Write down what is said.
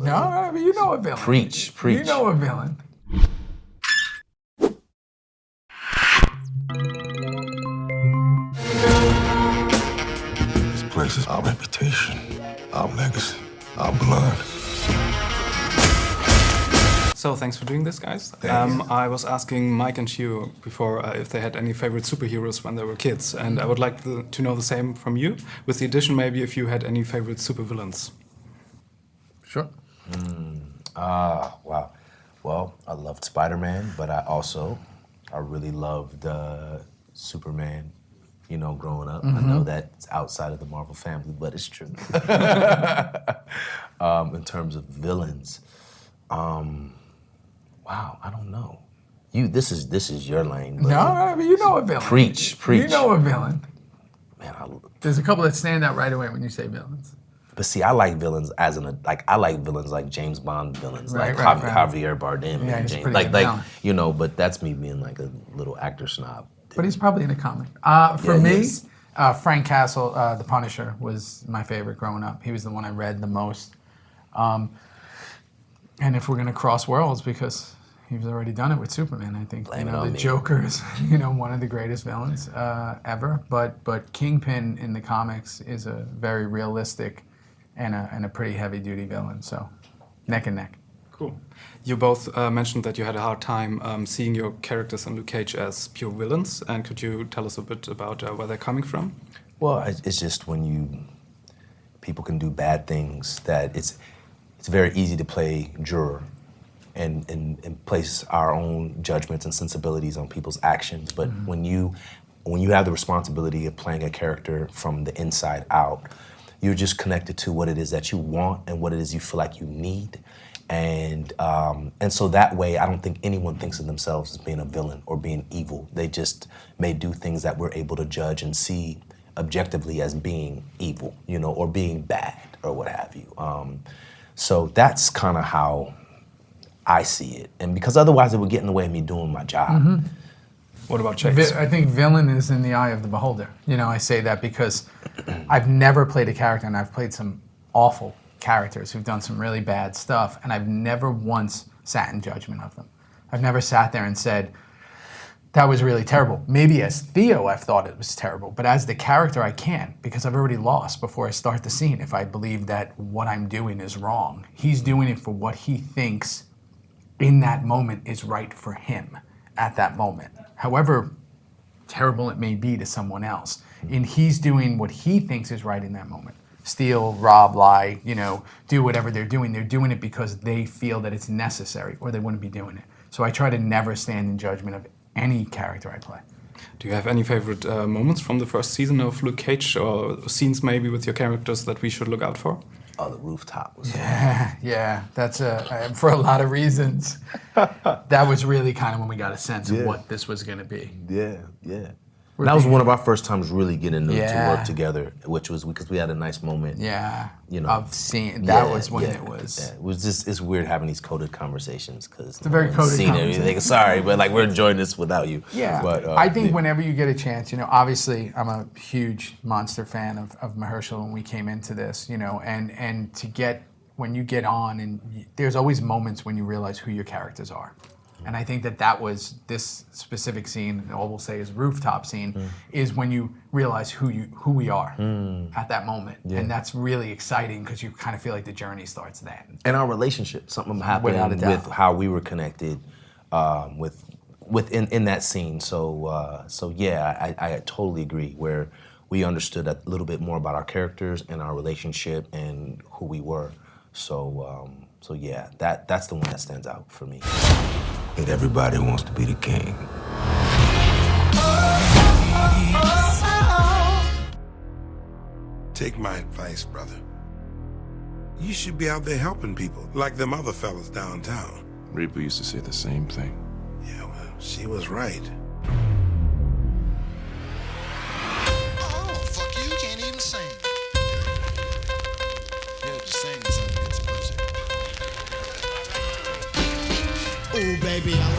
No, but you know a villain. Preach. You know a villain. This place is our reputation, our legacy, our blood. So thanks for doing this, guys. I was asking Mike and Hugh before if they had any favorite superheroes when they were kids, and I would like to know the same from you, with the addition maybe if you had any favorite supervillains. Sure. Wow. Well, I loved Spider-Man, but I really loved Superman, you know, growing up. I know that's outside of the Marvel family, but it's true. In terms of villains, wow, I don't know. This is your lane. No, but you know a villain. Preach. You know a villain. Man, There's a couple that stand out right away when you say villains. but see, I like villains I like villains like James Bond villains, Right, like right. Javier Bardem Yeah, and he's James, pretty like good villain. you know. But that's me being like a little actor snob. But he's probably in a comic. For Yeah, me, yes. Frank Castle, the Punisher, was my favorite growing up. He was the one I read the most. And if we're gonna cross worlds, because he's already done it with Superman, I think Blame it on the me. Joker is one of the greatest villains ever. But Kingpin in the comics is a very realistic and a pretty heavy duty villain. So neck and neck. Cool. You both mentioned that you had a hard time seeing your characters in Luke Cage as pure villains, and could you tell us a bit about where they're coming from? Well, it's just when people can do bad things that it's very easy to play juror and place our own judgments and sensibilities on people's actions. But when you have the responsibility of playing a character from the inside out, you're just connected to what it is that you want and what it is you feel like you need. And so that way, I don't think anyone thinks of themselves as being a villain or being evil. They just may do things that we're able to judge and see objectively as being evil, or being bad or what have you. So that's kind of how I see it. And because otherwise it would get in the way of me doing my job. What about Chase? I think villain is in the eye of the beholder. I say that because I've never played a character, and I've played some awful characters who've done some really bad stuff, and I've never once sat in judgment of them. I've never sat there and said, that was really terrible. Maybe as Theo, I've thought it was terrible, but as the character, I can't, because I've already lost before I start the scene if I believe that what I'm doing is wrong. He's doing it for what he thinks in that moment is right for him at that moment. However terrible it may be to someone else, and he's doing what he thinks is right in that moment. Steal, rob, lie, do whatever they're doing. They're doing it because they feel that it's necessary, or they wouldn't be doing it. So I try to never stand in judgment of any character I play. Do you have any favorite moments from the first season of Luke Cage, or scenes maybe with your characters that we should look out for? Oh, the rooftop was Yeah, that's for a lot of reasons. That was really kind of when we got a sense of what this was going to be. Yeah. That was one of our first times really getting to work together, which was because we had a nice moment. Yeah, Of seeing that was when it was. Yeah. It was just, it's weird having these coded conversations because it's a very coded seen everything. Sorry, but like we're enjoying this without you. Yeah, but I think whenever you get a chance, obviously I'm a huge monster fan of Mahershala when we came into this, and to get when you get on, and there's always moments when you realize who your characters are. And I think that was this specific scene, and all we'll say is rooftop scene, is when you realize who we are at that moment. Yeah. And that's really exciting because you kind of feel like the journey starts then. And our relationship, something happened with how we were connected in that scene. So yeah, I totally agree where we understood a little bit more about our characters and our relationship and who we were. So yeah, that's the one that stands out for me. And everybody wants to be the king. Take my advice, brother. You should be out there helping people, like them other fellas downtown. Reba used to say the same thing. Yeah, well, she was right. Oh, fuck you can't even sing. Yeah, just saying something gets person. Oh, baby, I